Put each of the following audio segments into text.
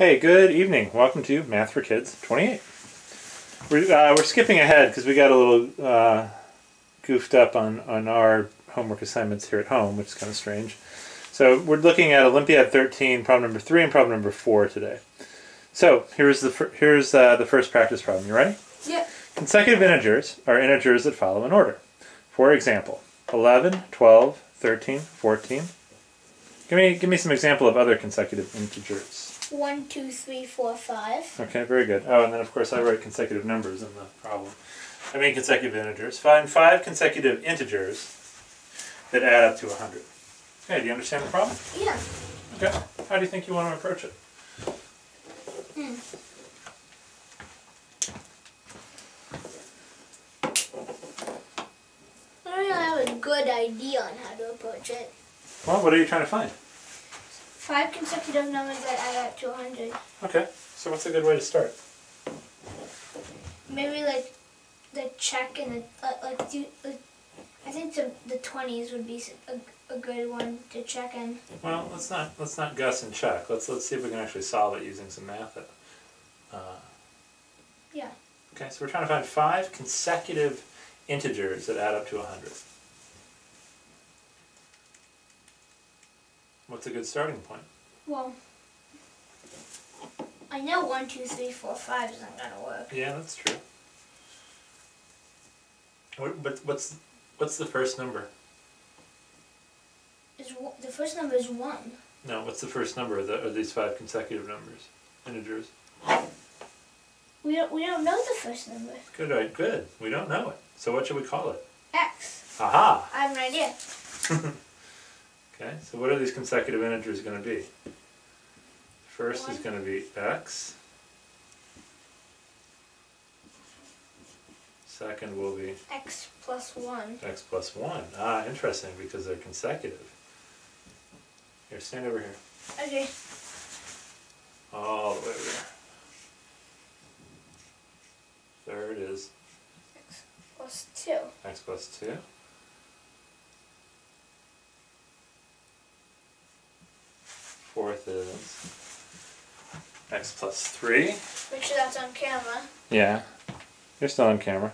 Hey, good evening. Welcome to Math for Kids 28. We're skipping ahead because we got a little goofed up on our homework assignments here at home, which is kind of strange. So we're looking at Olympiad 13, problem number 3, and problem number 4 today. So here's the first practice problem. You ready? Yeah. Consecutive integers are integers that follow in order. For example, 11, 12, 13, 14. Give me some example of other consecutive integers. 1, 2, 3, 4, 5. Okay, very good. Oh, and then of course I write consecutive numbers in the problem. I mean consecutive integers. Find 5 consecutive integers that add up to 100. Okay, do you understand the problem? Yeah. Okay. How do you think you want to approach it? I don't really have a good idea on how to approach it. Well, what are you trying to find? 5 consecutive numbers that add up to 100. Okay, so what's a good way to start? Maybe like the check and the I think the 20s would be a good one to check in. Well, let's not guess and check. Let's see if we can actually solve it using some math. Yeah. Okay, so we're trying to find 5 consecutive integers that add up to 100. What's a good starting point? Well, I know 1, 2, 3, 4, 5 isn't gonna work. Yeah, that's true. But what's the first number? The first number is 1. No, what's the first number of these 5 consecutive numbers, integers? We don't know the first number. Good, right, good. We don't know it. So what should we call it? X. Aha! I have an idea. Okay, so what are these consecutive integers going to be? First 1. is going to be x. Second will be X plus 1. x plus 1. Ah, interesting, because they're consecutive. Here, stand over here. Okay. All the way over there. Third is X plus 2. x plus 2. Fourth is x plus 3. Make sure that's on camera. Yeah, you're still on camera.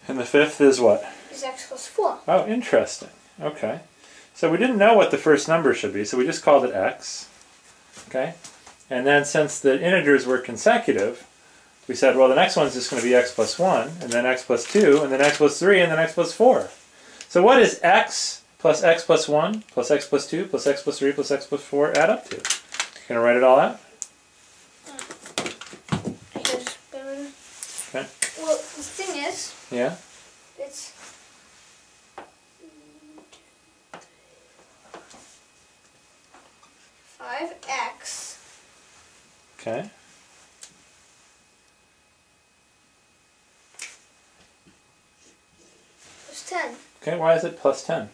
And the fifth is what? Is X plus 4. Oh, interesting. Okay. So we didn't know what the first number should be, so we just called it x. Okay? And then since the integers were consecutive, we said, well, the next one's just going to be x plus 1, and then x plus 2, and then x plus 3, and then x plus 4. So what is x plus 1 plus x plus 2 plus x plus 3 plus x plus 4 add up to? You going to write it all out? Okay. Well, the thing is, Yeah? it's 5x Okay. plus 10. Okay, why is it plus 10?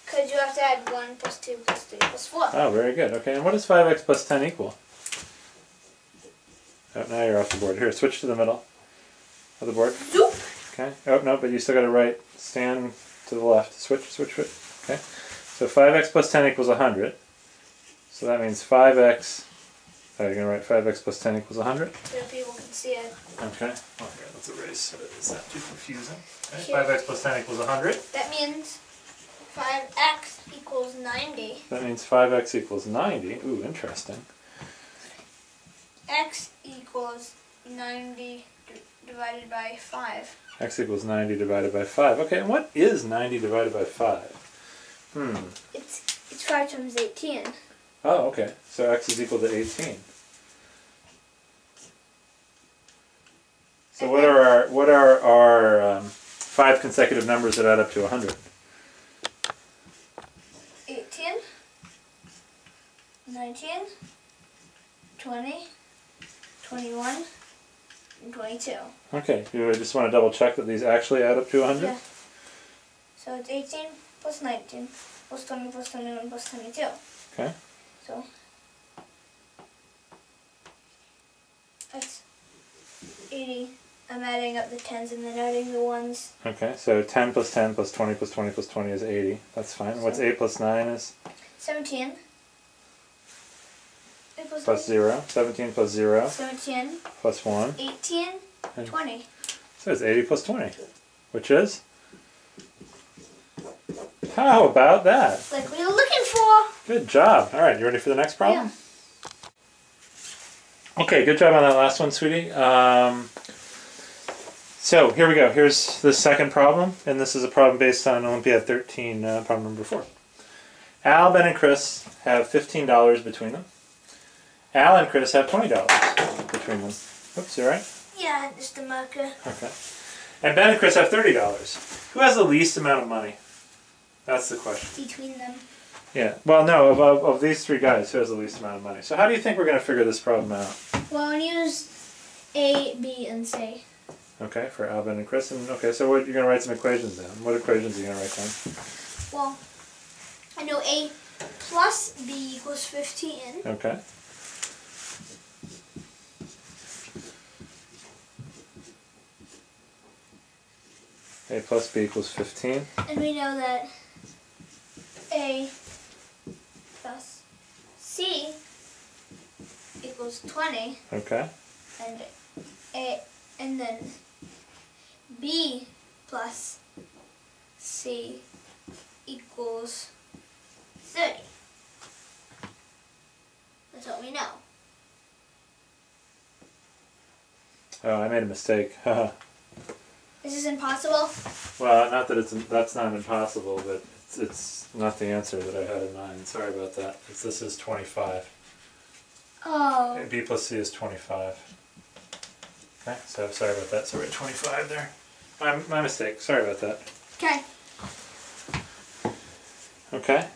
Because you have to add 1 plus 2 plus 3 plus 4. Oh, very good. Okay, and what does 5x plus 10 equal? Oh, now you're off the board. Here, switch to the middle of the board. Zoop. Okay. Oh, no, but you still got to write, stand to the left. Switch. Okay. So 5x plus 10 equals 100. So that means 5x, you're going to write 5x plus 10 equals 100? So people can see it. Okay. Well, here, let's erase so that it's not too confusing. Okay. Here. 5x plus 10 equals 100. That means 5x equals 90. That means 5x equals 90. Ooh, interesting. X equals 90 divided by 5. X equals 90 divided by 5. Okay, and what is 90 divided by 5? It's 5 times 18. Oh, okay. So x is equal to 18. So what are our 5 consecutive numbers that add up to 100? 18, 19, 20, 21, and 22. Okay, you just want to double check that these actually add up to 100? Yeah. So it's 18 plus 19 plus 20 plus 21 plus 22. Okay. So that's 80. I'm adding up the 10s and then adding the 1s. Okay, so 10 plus 10 plus 20 plus 20 plus 20 is 80. That's fine. What's 8 plus 9 is? 17 plus 0. 17 plus 0. 17 plus 1. 18 and 20. So it's 80 plus 20, which is? How about that? Like we were looking for. Good job. All right, you ready for the next problem? Yeah. Okay, good job on that last one, sweetie. So here we go. Here's the second problem, and this is a problem based on Olympiad 13, problem number 4. Al, Ben, and Chris have $15 between them. Al and Chris have $20 between them. Oops, you all right? Yeah, just a marker. Okay. And Ben and Chris have $30. Who has the least amount of money? That's the question. Between them. Yeah. Well, no, of these three guys, who has the least amount of money? So how do you think we're going to figure this problem out? Well, I'm going to use A, B, and C. Okay, for Al, Ben, and Chris. And, okay, so what, you're going to write some equations down. What equations are you going to write down? Well, I know A plus B equals 15. Okay. A plus B equals 15. And we know that A plus C equals 20. Okay. And then B plus C equals 30. That's what we know. Oh, I made a mistake. Haha. Is this impossible? Well, not that that's not impossible, but it's not the answer that I had in mind. Sorry about that. This is 25. Oh. B plus C is 25. Okay, so sorry about that. So we're at 25 there. My mistake. Sorry about that. Okay. Okay.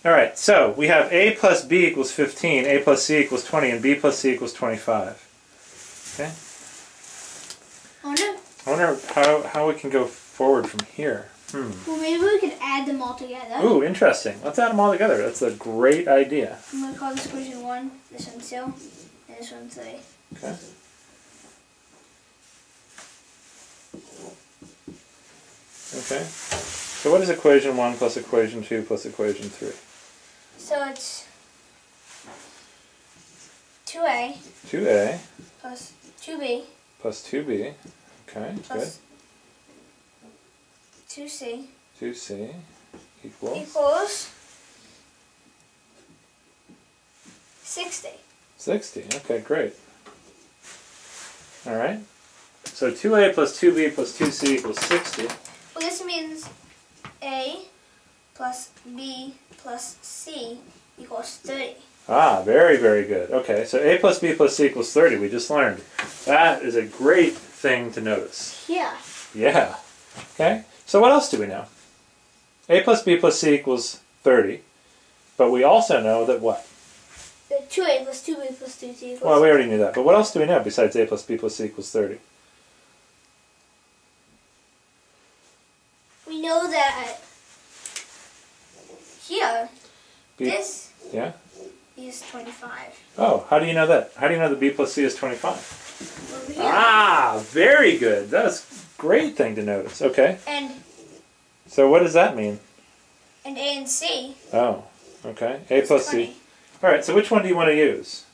All right, so we have A plus B equals 15, A plus C equals 20, and B plus C equals 25. Okay? Oh no. I wonder how we can go forward from here. Well, maybe we could add them all together. Ooh, interesting. Let's add them all together. That's a great idea. I'm going to call this equation 1, this one 2, and this one 3. Okay. Okay. So what is equation 1 plus equation 2 plus equation 3? So it's 2A 2A plus 2B plus 2B. Okay, plus 2C good. 2C equals? equals 60. 60. Okay, great. All right. So 2A plus 2B plus 2C equals 60. Well, this means A plus B plus C equals 30. Ah, very, very good. Okay, so A plus B plus C equals 30. We just learned. That is a great thing to notice. Yeah. Yeah. Okay, so what else do we know? A plus B plus C equals 30. But we also know that what? That 2A plus 2B plus 2C equals... Well, we already knew that. But what else do we know besides A plus B plus C equals 30? We know that here, this Yeah? is 25. Oh, how do you know that? How do you know that B plus C is 25? Over here. Ah, very good. That's a great thing to notice. Okay. And So what does that mean? A and C. Oh, okay. A plus 20. C. All right, so which one do you want to use?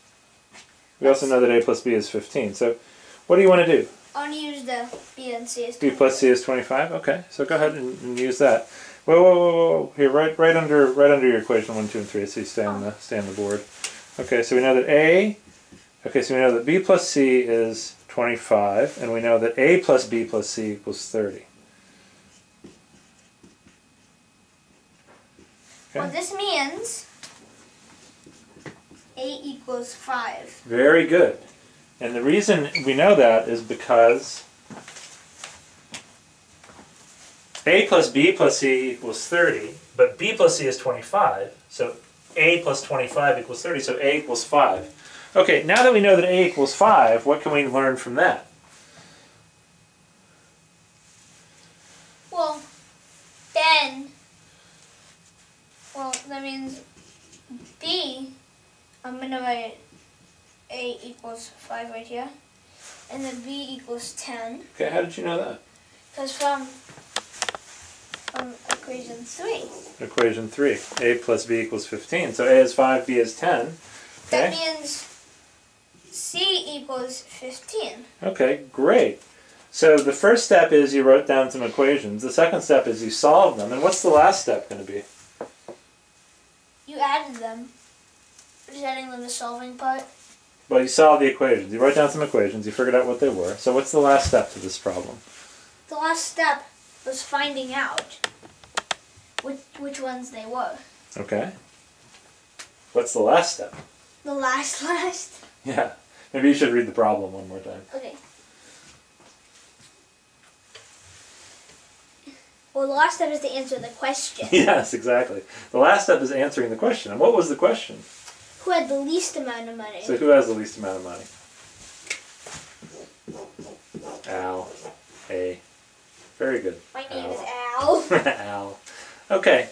We also know that A plus B is 15. So what do you want to do? I want to use the B and C as B 25. plus C is 25? Okay, so go ahead and use that. Whoa. Here, right under your equation 1, 2, and 3, so you stay on the board. Okay, so we know that so we know that B plus C is 25, and we know that A plus B plus C equals 30. Okay. Well, this means A equals 5. Very good. And the reason we know that is because A plus B plus C equals 30, but B plus C is 25, so A plus 25 equals 30, so A equals 5. Okay, now that we know that A equals 5, what can we learn from that? Well, that means B, I'm going to write A equals 5 right here, and then B equals 10. Okay, how did you know that? Because from Equation 3. Equation 3. A plus B equals 15. So A is 5, B is 10. Okay. That means C equals 15. Okay, great. So the first step is you wrote down some equations. The second step is you solved them. And what's the last step going to be? You added them. Just adding them to the solving part. Well, you solved the equations. You wrote down some equations. You figured out what they were. So what's the last step to this problem? The last step was finding out which ones they were. Okay. What's the last step? The last? Yeah. Maybe you should read the problem one more time. Okay. Well, the last step is to answer the question. Yes, exactly. The last step is answering the question. And what was the question? Who had the least amount of money? So who has the least amount of money? Al. A. Very good. My name is Al. Al. Okay.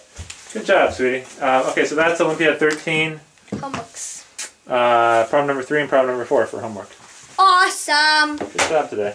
Good job, sweetie. Okay, so that's Olympiad 13. Homeworks. Problem number 3 and problem number 4 for homework. Awesome. Good job today.